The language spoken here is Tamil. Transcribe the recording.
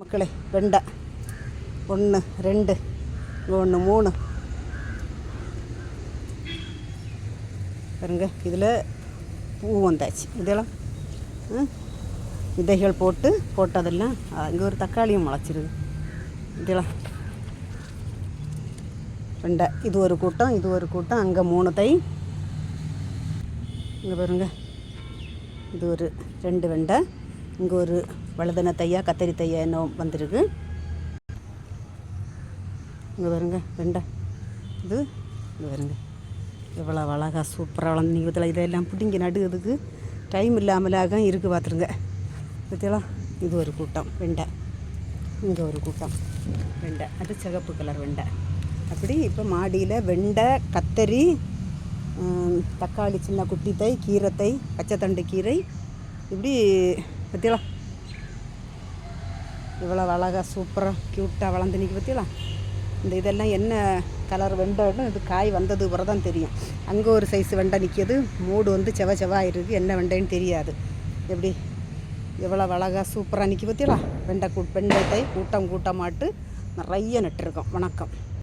மக்களே, வெண்டை 1 2 1 3 பாருங்க. இதில் பூ வந்தாச்சு. இதெல்லாம் விதைகள் போட்டதெல்லாம் இங்கே ஒரு தக்காளியும் முளைச்சிருது. இதெல்லாம் வெண்டை. இது ஒரு கூட்டம் அங்கே 3 தை. இங்கே பாருங்க, இது ஒரு 2 வெண்டை. இங்கே ஒரு வழுதன தையா கத்தரி தையா என்ன வந்திருக்கு. இங்கே பாருங்க வெண்டை. இங்கே பாருங்க எவ்வளோ அழகாக சூப்பராக வளர்ந்து இதில் இதெல்லாம் பிடிங்கி நடுகிறதுக்கு டைம் இல்லாமலாக இருக்குது. பார்த்துருங்க இதெல்லாம். இது ஒரு கூட்டம் வெண்டை. இங்கே ஒரு கூட்டம் வெண்டை. அது சிகப்பு கலர் வெண்டை. அப்படி இப்போ மாடியில் வெண்டை, கத்தரி, தக்காளி, சின்ன குட்டி தை, கீரை தை, பச்சைத்தண்டு கீரை, இப்படி பற்றியலாம் இவ்வளோ அழகாக சூப்பராக க்யூட்டாக வளர்ந்து நிற்க. பற்றியலாம் இதெல்லாம் என்ன கலர் வெண்டைன்னு இது காய் வந்தது பிறகு தான் தெரியும். அங்கே ஒரு சைஸ் வெண்டை நிற்கிது. மூடு வந்து செவ்வாய் இருக்குது. என்ன வெண்டைன்னு தெரியாது. எப்படி எவ்வளோ அழகாக சூப்பராக நிற்க. பற்றியலாம் வெண்டை தை கூட்டமாட்டு நிறைய நட்டுருக்கோம். வணக்கம்.